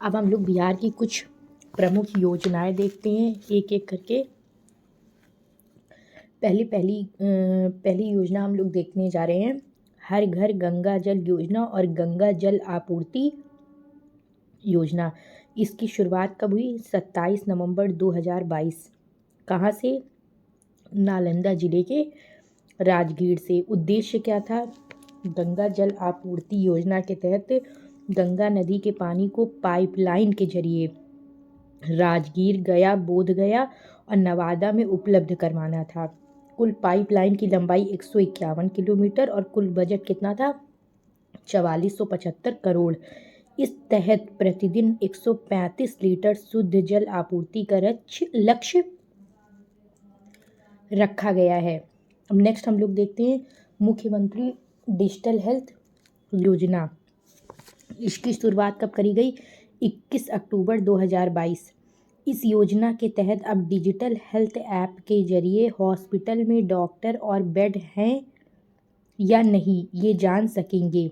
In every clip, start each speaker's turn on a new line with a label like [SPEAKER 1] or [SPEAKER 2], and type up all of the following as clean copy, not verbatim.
[SPEAKER 1] अब हम लोग बिहार की कुछ प्रमुख योजनाएं देखते हैं एक एक करके। पहली योजना हम लोग देखने जा रहे हैं हर घर गंगा जल योजना और गंगा जल आपूर्ति योजना। इसकी शुरुआत कब हुई? 27 नवंबर 2022। कहाँ से? नालंदा जिले के राजगीर से। उद्देश्य क्या था? गंगा जल आपूर्ति योजना के तहत गंगा नदी के पानी को पाइपलाइन के जरिए राजगीर, गया, बोधगया और नवादा में उपलब्ध करवाना था। कुल पाइपलाइन की लंबाई 151 किलोमीटर और कुल बजट कितना था? 4475 करोड़। इस तहत प्रतिदिन 135 लीटर शुद्ध जल आपूर्ति का लक्ष्य रखा गया है। अब नेक्स्ट हम लोग देखते हैं मुख्यमंत्री डिजिटल हेल्थ योजना। इसकी शुरुआत कब करी गई? 21 अक्टूबर 2022। इस योजना के तहत अब डिजिटल हेल्थ ऐप के जरिए हॉस्पिटल में डॉक्टर और बेड हैं या नहीं ये जान सकेंगे।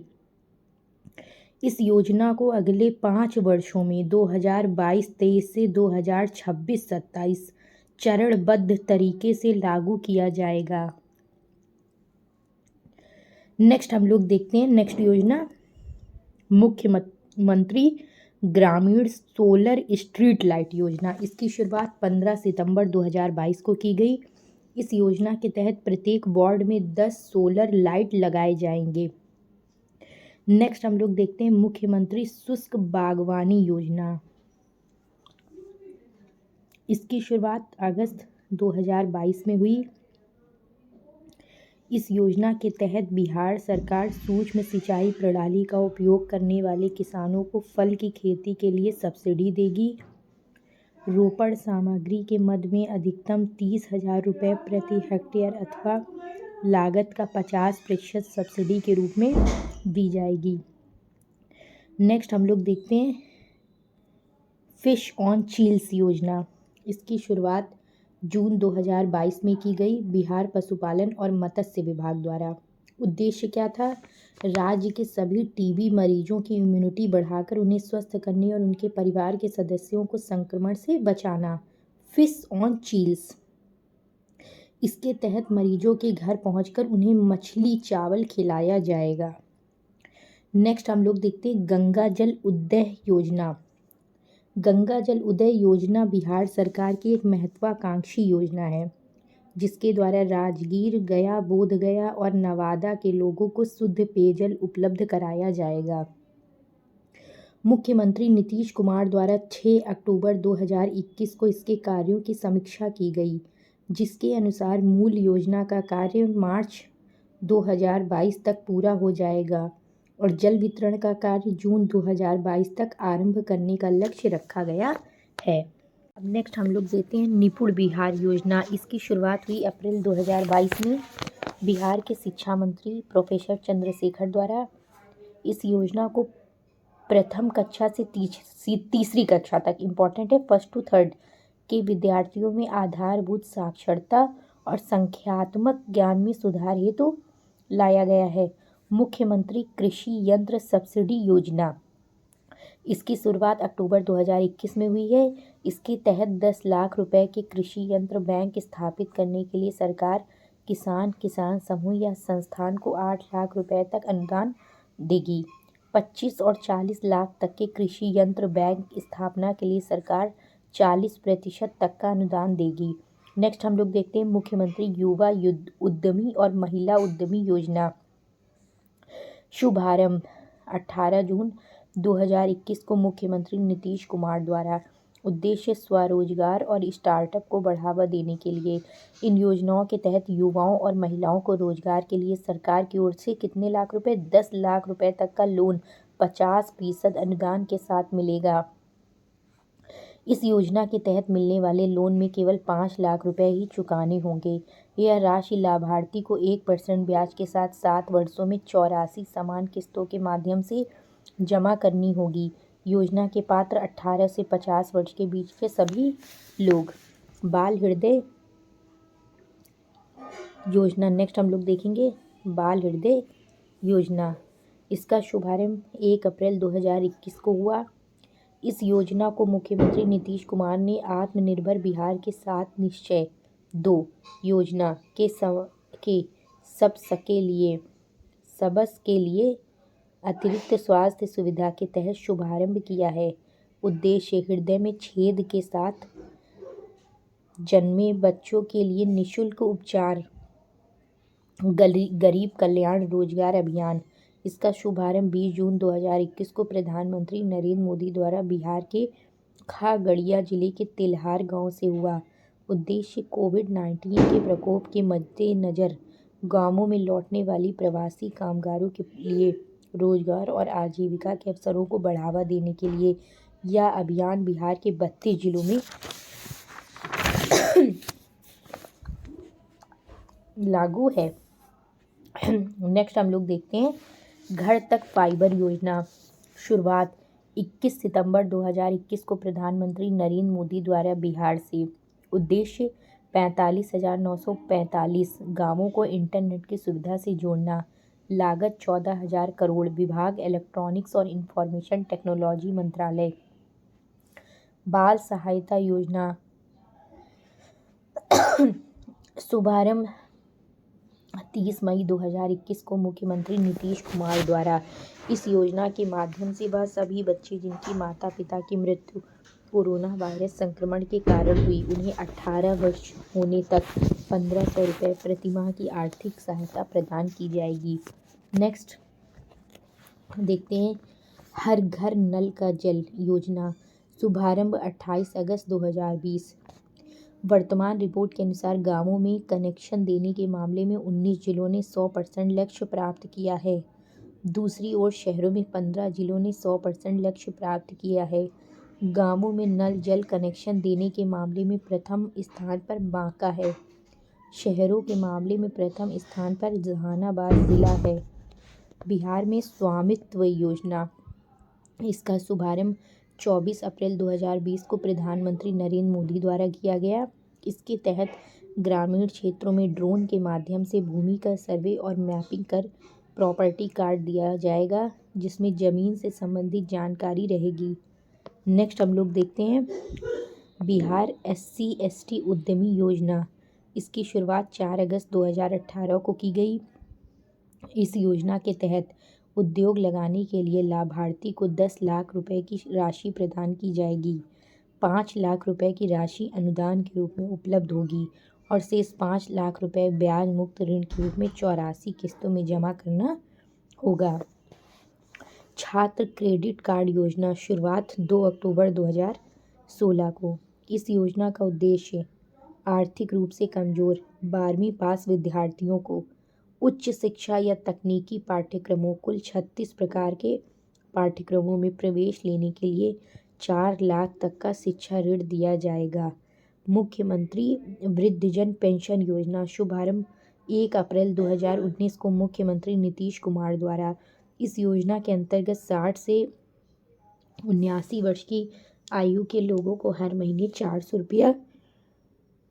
[SPEAKER 1] इस योजना को अगले 5 वर्षों में 2022-23 से 2026-27 चरणबद्ध तरीके से लागू किया जाएगा। नेक्स्ट हम लोग देखते हैं नेक्स्ट योजना मुख्यमंत्री ग्रामीण सोलर स्ट्रीट लाइट योजना। इसकी शुरुआत 15 सितंबर 2022 को की गई। इस योजना के तहत प्रत्येक वार्ड में 10 सोलर लाइट लगाए जाएंगे। नेक्स्ट हम लोग देखते हैं मुख्यमंत्री शुष्क बागवानी योजना। इसकी शुरुआत अगस्त 2022 में हुई। इस योजना के तहत बिहार सरकार सूक्ष्म सिंचाई प्रणाली का उपयोग करने वाले किसानों को फल की खेती के लिए सब्सिडी देगी। रोपण सामग्री के मद में अधिकतम 30,000 रुपये प्रति हेक्टेयर अथवा लागत का 50% सब्सिडी के रूप में दी जाएगी। नेक्स्ट हम लोग देखते हैं फिश ऑन व्हील्स योजना। इसकी शुरुआत जून 2022 में की गई बिहार पशुपालन और मत्स्य विभाग द्वारा। उद्देश्य क्या था? राज्य के सभी टीबी मरीजों की इम्यूनिटी बढ़ाकर उन्हें स्वस्थ करने और उनके परिवार के सदस्यों को संक्रमण से बचाना। Fish on wheels. इसके तहत मरीजों के घर पहुंचकर उन्हें मछली चावल खिलाया जाएगा। नेक्स्ट हम लोग देखते हैं गंगा जल उदय योजना। गंगा जल उदय योजना बिहार सरकार की एक महत्वाकांक्षी योजना है जिसके द्वारा राजगीर, गया, बोधगया और नवादा के लोगों को शुद्ध पेयजल उपलब्ध कराया जाएगा। मुख्यमंत्री नीतीश कुमार द्वारा 6 अक्टूबर 2021 को इसके कार्यों की समीक्षा की गई, जिसके अनुसार मूल योजना का कार्य मार्च 2022 तक पूरा हो जाएगा और जल वितरण का कार्य जून 2022 तक आरंभ करने का लक्ष्य रखा गया है। अब नेक्स्ट हम लोग देखते हैं निपुण बिहार योजना। इसकी शुरुआत हुई अप्रैल 2022 में बिहार के शिक्षा मंत्री प्रोफेसर चंद्रशेखर द्वारा। इस योजना को प्रथम कक्षा से तीसरी कक्षा तक, इम्पॉर्टेंट है, 1st to 3rd के विद्यार्थियों में आधारभूत साक्षरता और संख्यात्मक ज्ञान में सुधार हेतु लाया गया है। मुख्यमंत्री कृषि यंत्र सब्सिडी योजना। इसकी शुरुआत अक्टूबर 2021 में हुई है। इसके तहत 10 लाख रुपए के कृषि यंत्र बैंक स्थापित करने के लिए सरकार किसान समूह या संस्थान को 8 लाख रुपए तक अनुदान देगी। 25 और 40 लाख तक के कृषि यंत्र बैंक स्थापना के लिए सरकार 40% तक का अनुदान देगी। नेक्स्ट हम लोग देखते हैं मुख्यमंत्री युवा उद्यमी और महिला उद्यमी योजना। शुभारंभ 18 जून 2021 को मुख्यमंत्री नीतीश कुमार द्वारा। उद्देश्य स्वरोजगार और स्टार्टअप को बढ़ावा देने के लिए। इन योजनाओं के तहत युवाओं और महिलाओं को रोजगार के लिए सरकार की ओर से कितने लाख रुपए? 10 लाख रुपए तक का लोन 50% अनुदान के साथ मिलेगा। इस योजना के तहत मिलने वाले लोन में केवल 5 लाख रुपए ही चुकाने होंगे। यह राशि लाभार्थी को 1% ब्याज के साथ 7 वर्षों में 84 समान किस्तों के माध्यम से जमा करनी होगी। योजना के पात्र 18 से 50 वर्ष के बीच के सभी लोग। बाल हृदय योजना। नेक्स्ट हम लोग देखेंगे बाल हृदय योजना। इसका शुभारंभ 1 अप्रैल 2021 को हुआ। इस योजना को मुख्यमंत्री नीतीश कुमार ने आत्मनिर्भर बिहार के साथ निश्चय 2 योजना के सबस के लिए अतिरिक्त स्वास्थ्य सुविधा के तहत शुभारंभ किया है। उद्देश्य हृदय में छेद के साथ जन्मे बच्चों के लिए निःशुल्क उपचार, गरीब कल्याण रोजगार अभियान। इसका शुभारंभ 20 जून 2021 को प्रधानमंत्री नरेंद्र मोदी द्वारा बिहार के खगड़िया जिले के तिल्हार गांव से हुआ। उद्देश्य कोविड-19 के प्रकोप के मद्देनजर गांवों में लौटने वाली प्रवासी कामगारों के लिए रोजगार और आजीविका के अवसरों को बढ़ावा देने के लिए यह अभियान बिहार के 32 जिलों में लागू है। नेक्स्ट हम लोग देखते हैं घर तक फाइबर योजना। शुरुआत 21 सितंबर 2021 को प्रधानमंत्री नरेंद्र मोदी द्वारा बिहार से। उद्देश्य 45,945 गांवों को इंटरनेट की सुविधा से जोड़ना। लागत 14,000 करोड़। विभाग इलेक्ट्रॉनिक्स और इंफॉर्मेशन टेक्नोलॉजी मंत्रालय। बाल सहायता योजना। शुभारंभ 30 मई 2021 को मुख्यमंत्री नीतीश कुमार द्वारा। इस योजना के माध्यम से वह सभी बच्चे जिनकी माता पिता की मृत्यु कोरोना वायरस संक्रमण के कारण हुई, उन्हें 18 वर्ष होने तक 1,500 रुपये प्रतिमाह की आर्थिक सहायता प्रदान की जाएगी। नेक्स्ट देखते हैं हर घर नल का जल योजना। शुभारंभ 28 अगस्त 2020। वर्तमान रिपोर्ट के अनुसार गांवों में कनेक्शन देने के मामले में 19 जिलों ने 100% लक्ष्य प्राप्त किया है। दूसरी ओर शहरों में 15 जिलों ने 100% लक्ष्य प्राप्त किया है। गांवों में नल जल कनेक्शन देने के मामले में प्रथम स्थान पर बांका है। शहरों के मामले में प्रथम स्थान पर जहानाबाद जिला है। बिहार में स्वामित्व योजना। इसका शुभारंभ 24 अप्रैल 2020 को प्रधानमंत्री नरेंद्र मोदी द्वारा किया गया। इसके तहत ग्रामीण क्षेत्रों में ड्रोन के माध्यम से भूमि का सर्वे और मैपिंग कर प्रॉपर्टी कार्ड दिया जाएगा, जिसमें ज़मीन से संबंधित जानकारी रहेगी। नेक्स्ट हम लोग देखते हैं बिहार SC/ST उद्यमी योजना। इसकी शुरुआत 4 अगस्त 2018 को की गई। इस योजना के तहत उद्योग लगाने के लिए लाभार्थी को 10 लाख रुपए की राशि प्रदान की जाएगी। 5 लाख रुपए की राशि अनुदान के रूप में उपलब्ध होगी और शेष 5 लाख रुपए ब्याज मुक्त ऋण के रूप में 84 किस्तों में जमा करना होगा। छात्र क्रेडिट कार्ड योजना। शुरुआत 2 अक्टूबर 2016 को। इस योजना का उद्देश्य आर्थिक रूप से कमजोर 12वीं पास विद्यार्थियों को उच्च शिक्षा या तकनीकी पाठ्यक्रमों कुल 36 प्रकार के पाठ्यक्रमों में प्रवेश लेने के लिए 4 लाख तक का शिक्षा ऋण दिया जाएगा। मुख्यमंत्री वृद्धजन पेंशन योजना। शुभारंभ 1 अप्रैल 2019 को मुख्यमंत्री नीतीश कुमार द्वारा। इस योजना के अंतर्गत 60 से 79 वर्ष की आयु के लोगों को हर महीने 400 रुपया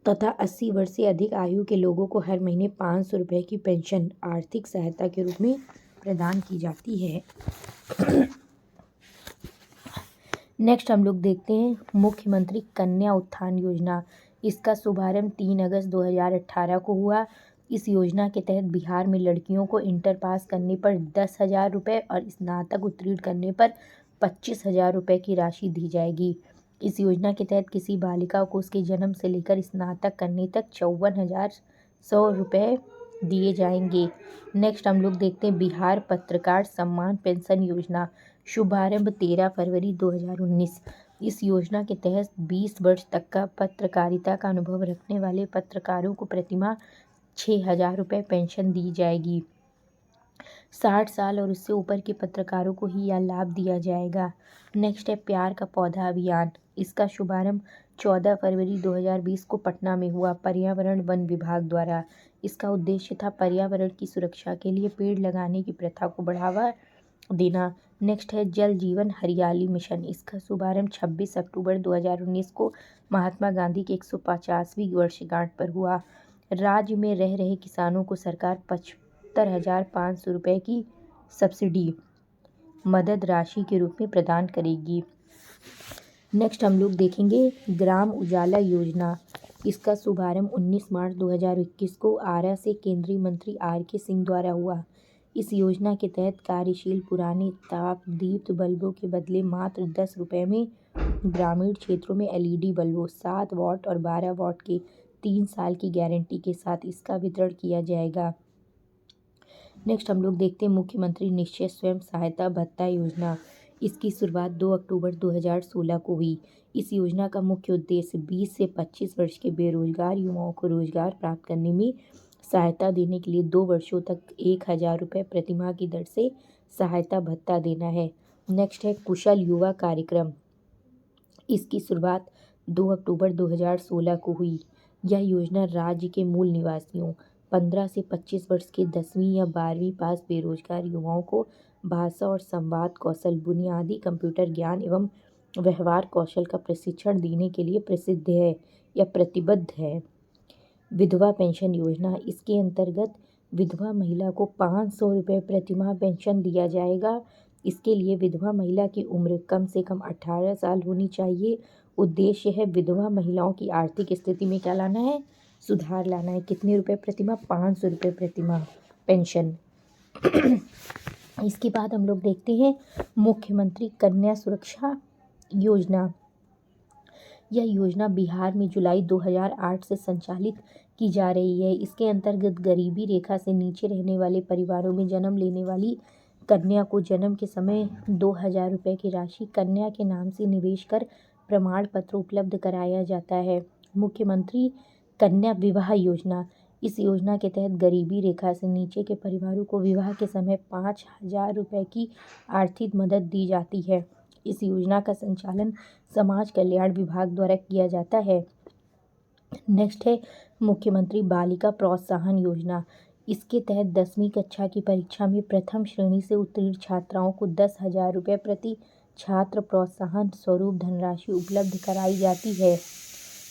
[SPEAKER 1] तथा 80 वर्ष से अधिक आयु के लोगों को हर महीने 500 रुपये की पेंशन आर्थिक सहायता के रूप में प्रदान की जाती है। नेक्स्ट हम लोग देखते हैं मुख्यमंत्री कन्या उत्थान योजना। इसका शुभारंभ 3 अगस्त 2018 को हुआ। इस योजना के तहत बिहार में लड़कियों को इंटर पास करने पर 10,000 रुपये और स्नातक उत्तीर्ण करने पर 25,000 रुपये की राशि दी जाएगी। इस योजना के तहत किसी बालिका को उसके जन्म से लेकर स्नातक करने तक 54,100 रुपये दिए जाएंगे। नेक्स्ट हम लोग देखते हैं बिहार पत्रकार सम्मान पेंशन योजना। शुभारंभ 13 फरवरी 2019। इस योजना के तहत 20 वर्ष तक का पत्रकारिता का अनुभव रखने वाले पत्रकारों को प्रतिमाह 6,000 रुपये पेंशन दी जाएगी। 60 साल और उससे ऊपर के पत्रकारों को ही यह लाभ दिया जाएगा। नेक्स्ट है प्यार का पौधा अभियान। इसका शुभारंभ 14 फरवरी 2020 को पटना में हुआ पर्यावरण वन विभाग द्वारा। इसका उद्देश्य था पर्यावरण की सुरक्षा के लिए पेड़ लगाने की प्रथा को बढ़ावा देना। नेक्स्ट है जल जीवन हरियाली मिशन। इसका शुभारंभ 26 अक्टूबर 2019 को महात्मा गांधी की 150वीं वर्षगांठ पर हुआ। राज्य में रह रहे किसानों को सरकार 75,500 रुपये की सब्सिडी मदद राशि के रूप में प्रदान करेगी। नेक्स्ट हम लोग देखेंगे ग्राम उजाला योजना। इसका शुभारंभ 19 मार्च 2021 को आरा से केंद्रीय मंत्री R.K. सिंह द्वारा हुआ। इस योजना के तहत कार्यशील पुराने ताप दीप्त बल्बों के बदले मात्र 10 रुपये में ग्रामीण क्षेत्रों में LED बल्बों 7 वाट और 12 वाट के 3 साल की गारंटी के साथ इसका वितरण किया जाएगा। नेक्स्ट हम लोग देखते हैं मुख्यमंत्री निश्चय स्वयं सहायता भत्ता योजना। इसकी शुरुआत 2 अक्टूबर 2016 को हुई। इस योजना का मुख्य उद्देश्य 20 से 25 वर्ष के बेरोजगार युवाओं को रोजगार प्राप्त करने में सहायता देने के लिए 2 वर्षों तक 1000 रुपये प्रतिमाह की दर से सहायता भत्ता देना है। नेक्स्ट है कुशल युवा कार्यक्रम। इसकी शुरुआत 2 अक्टूबर 2016 को हुई। यह योजना राज्य के मूल निवासियों 15 से 25 वर्ष के 10वीं या 12वीं पास बेरोजगार युवाओं को भाषा और संवाद कौशल, बुनियादी कंप्यूटर ज्ञान एवं व्यवहार कौशल का प्रशिक्षण देने के लिए प्रसिद्ध है या प्रतिबद्ध है। विधवा पेंशन योजना। इसके अंतर्गत विधवा महिला को 500 रुपये प्रतिमाह पेंशन दिया जाएगा। इसके लिए विधवा महिला की उम्र कम से कम 18 साल होनी चाहिए। उद्देश्य है विधवा महिलाओं की आर्थिक स्थिति में क्या लाना है, सुधार लाना है। कितने रुपये प्रतिमाह, 500 रुपये प्रतिमाह पेंशन। इसके बाद हम लोग देखते हैं मुख्यमंत्री कन्या सुरक्षा योजना। यह योजना बिहार में जुलाई 2008 से संचालित की जा रही है। इसके अंतर्गत गरीबी रेखा से नीचे रहने वाले परिवारों में जन्म लेने वाली कन्या को जन्म के समय 2000 रुपये की राशि कन्या के नाम से निवेश कर प्रमाण पत्र उपलब्ध कराया जाता है। मुख्यमंत्री कन्या विवाह योजना। इस योजना के तहत गरीबी रेखा से नीचे के परिवारों को विवाह के समय 5000 रुपये की आर्थिक मदद दी जाती है। इस योजना का संचालन समाज कल्याण विभाग द्वारा किया जाता है। नेक्स्ट है मुख्यमंत्री बालिका प्रोत्साहन योजना। इसके तहत 10वीं कक्षा की परीक्षा में प्रथम श्रेणी से उत्तीर्ण छात्राओं को 10,000 रुपये प्रति छात्र प्रोत्साहन स्वरूप धनराशि उपलब्ध कराई जाती है।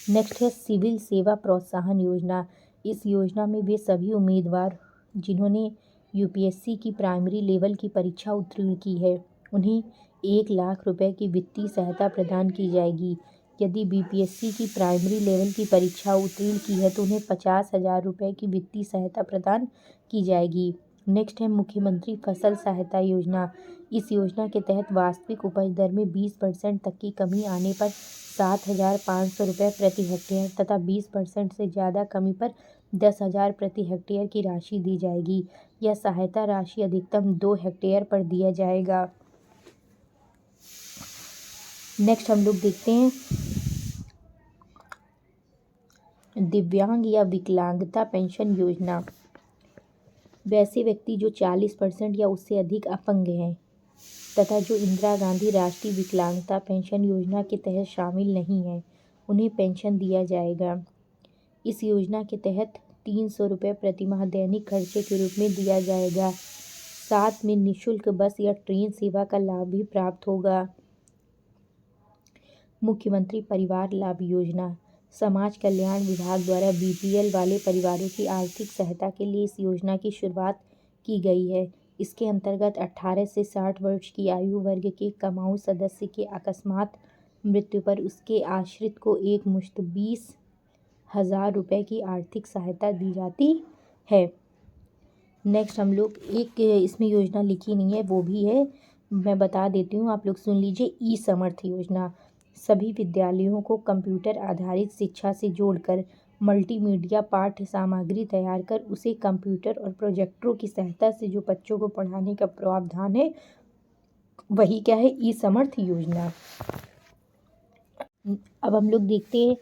[SPEAKER 1] नेक्स्ट है सिविल सेवा प्रोत्साहन योजना। इस योजना में वे सभी उम्मीदवार जिन्होंने UPSC की प्राइमरी लेवल की परीक्षा उत्तीर्ण की है उन्हें 1 लाख रुपए की वित्तीय सहायता प्रदान की जाएगी। यदि BPSC की प्राइमरी लेवल की परीक्षा उत्तीर्ण की है तो उन्हें 50,000 रुपये की वित्तीय सहायता प्रदान की जाएगी। नेक्स्ट है मुख्यमंत्री फसल सहायता योजना। इस योजना के तहत वास्तविक उपज दर में 20% तक की कमी आने पर 7,500 रुपये प्रति हेक्टेयर तथा 20% से ज़्यादा कमी पर 10,000 प्रति हेक्टेयर की राशि दी जाएगी। यह सहायता राशि अधिकतम 2 हेक्टेयर पर दिया जाएगा। नेक्स्ट हम लोग देखते हैं दिव्यांग या विकलांगता पेंशन योजना। वैसे व्यक्ति जो 40% या उससे अधिक अपंग हैं तथा जो इंदिरा गांधी राष्ट्रीय विकलांगता पेंशन योजना के तहत शामिल नहीं हैं उन्हें पेंशन दिया जाएगा। इस योजना के तहत 300 रुपये प्रतिमाह दैनिक खर्चे के रूप में दिया जाएगा। साथ में निःशुल्क बस या ट्रेन सेवा का लाभ भी प्राप्त होगा। मुख्यमंत्री परिवार लाभ योजना। समाज कल्याण विभाग द्वारा BPL वाले परिवारों की आर्थिक सहायता के लिए इस योजना की शुरुआत की गई है। इसके अंतर्गत 18 से 60 वर्ष की आयु वर्ग के कमाऊ सदस्य के अकस्मात मृत्यु पर उसके आश्रित को एक मुश्त 20,000 रुपये की आर्थिक सहायता दी जाती है। नेक्स्ट हम लोग एक इसमें योजना लिखी नहीं है वो भी है, मैं बता देती हूँ, आप लोग सुन लीजिए। ई-समर्थ योजना। सभी विद्यालयों को कंप्यूटर आधारित शिक्षा से जोड़कर मल्टीमीडिया पाठ्य सामग्री तैयार कर उसे कंप्यूटर और प्रोजेक्टरों की सहायता से जो बच्चों को पढ़ाने का प्रावधान है वही क्या है, ई-समर्थ योजना। अब हम लोग देखते हैं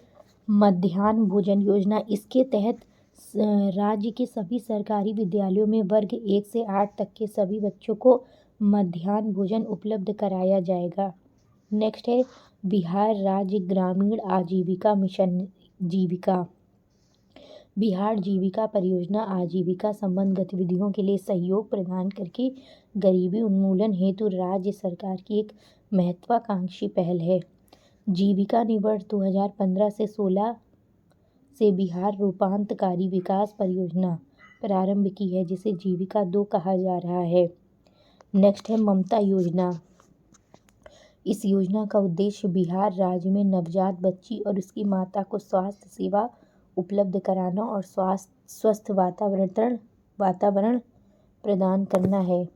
[SPEAKER 1] मध्याह्न भोजन योजना। इसके तहत राज्य के सभी सरकारी विद्यालयों में वर्ग 1 से 8 तक के सभी बच्चों को मध्याह्न भोजन उपलब्ध कराया जाएगा। नेक्स्ट है बिहार राज्य ग्रामीण आजीविका मिशन जीविका। बिहार जीविका परियोजना आजीविका संबंध गतिविधियों के लिए सहयोग प्रदान करके गरीबी उन्मूलन हेतु राज्य सरकार की एक महत्वाकांक्षी पहल है। जीविका ने वर्ष 2015 से 16 से बिहार रूपांतकारी विकास परियोजना प्रारंभ की है जिसे जीविका 2 कहा जा रहा है। नेक्स्ट है ममता योजना। इस योजना का उद्देश्य बिहार राज्य में नवजात बच्ची और उसकी माता को स्वास्थ्य सेवा उपलब्ध कराना और स्वस्थ वातावरण प्रदान करना है।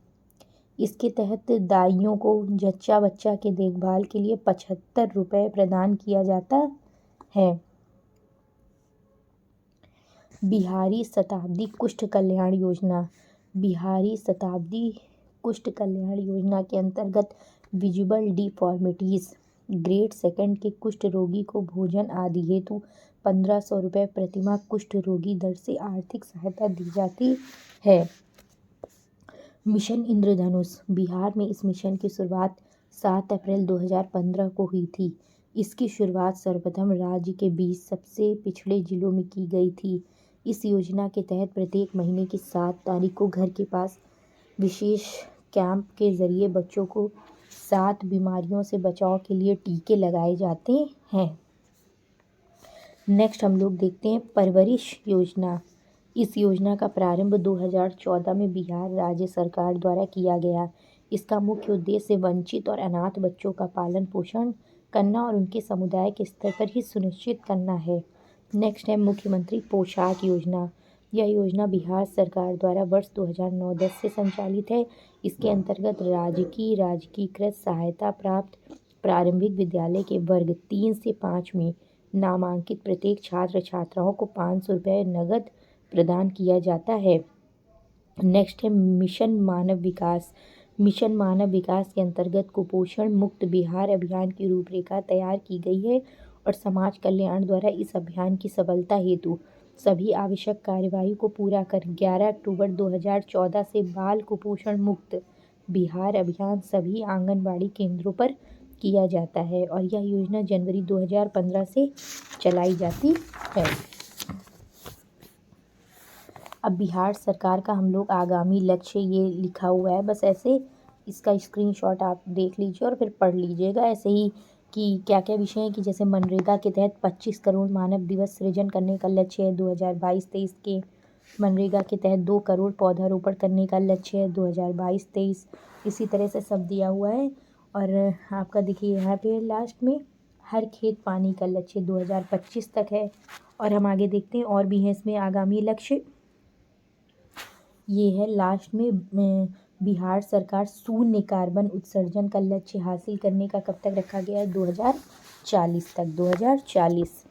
[SPEAKER 1] इसके तहत दाइयों को जच्चा बच्चा के देखभाल के लिए 75 रुपये प्रदान किया जाता है। बिहारी शताब्दी कुष्ठ कल्याण योजना। बिहारी शताब्दी कुष्ठ कल्याण योजना के अंतर्गत विजुअल डिफॉर्मिटीज ग्रेड सेकंड के कुष्ठ रोगी को भोजन आदि हेतु 1500 रुपये प्रतिमाह कुष्ठ रोगी दर से आर्थिक सहायता दी जाती है। मिशन इंद्रधनुष। बिहार में इस मिशन की शुरुआत 7 अप्रैल 2015 को हुई थी। इसकी शुरुआत सर्वप्रथम राज्य के 20 सबसे पिछड़े जिलों में की गई थी। इस योजना के तहत प्रत्येक महीने की 7 तारीख को घर के पास विशेष कैंप के जरिए बच्चों को 7 बीमारियों से बचाव के लिए टीके लगाए जाते हैं। नेक्स्ट हम लोग देखते हैं परवरिश योजना। इस योजना का प्रारंभ 2014 में बिहार राज्य सरकार द्वारा किया गया। इसका मुख्य उद्देश्य वंचित और अनाथ बच्चों का पालन पोषण करना और उनके समुदाय के स्तर पर ही सुनिश्चित करना है। नेक्स्ट है मुख्यमंत्री पोशाक योजना। यह योजना बिहार सरकार द्वारा वर्ष 2009-10 से संचालित है। इसके अंतर्गत राजकीयकृत सहायता प्राप्त प्रारंभिक विद्यालय के वर्ग 3 से 5 में नामांकित प्रत्येक छात्र छात्राओं को 500 रुपये नगद प्रदान किया जाता है। नेक्स्ट है मिशन मानव विकास। मिशन मानव विकास के अंतर्गत कुपोषण मुक्त बिहार अभियान की रूपरेखा तैयार की गई है और समाज कल्याण द्वारा इस अभियान की सफलता हेतु सभी आवश्यक कार्यवाही को पूरा कर 11 अक्टूबर 2014 से बाल कुपोषण मुक्त बिहार अभियान सभी आंगनबाड़ी केंद्रों पर किया जाता है और यह योजना जनवरी 2015 से चलाई जाती है। अब बिहार सरकार का हम लोग आगामी लक्ष्य ये लिखा हुआ है, बस ऐसे इसका स्क्रीनशॉट आप देख लीजिए और फिर पढ़ लीजिएगा। ऐसे ही कि क्या क्या विषय हैं कि जैसे मनरेगा के तहत 25 करोड़ मानव दिवस सृजन करने का लक्ष्य है 2022-23 के। मनरेगा के तहत 2 करोड़ पौधारोपण करने का लक्ष्य है 2022-23। इसी तरह से सब दिया हुआ है। और आपका देखिए यहाँ पे लास्ट में हर खेत पानी का लक्ष्य 2025 तक है। और हम आगे देखते हैं और भी हैं इसमें आगामी लक्ष्य। ये है लास्ट में बिहार सरकार शून्य कार्बन उत्सर्जन का लक्ष्य हासिल करने का कब तक रखा गया है 2040 तक। 2040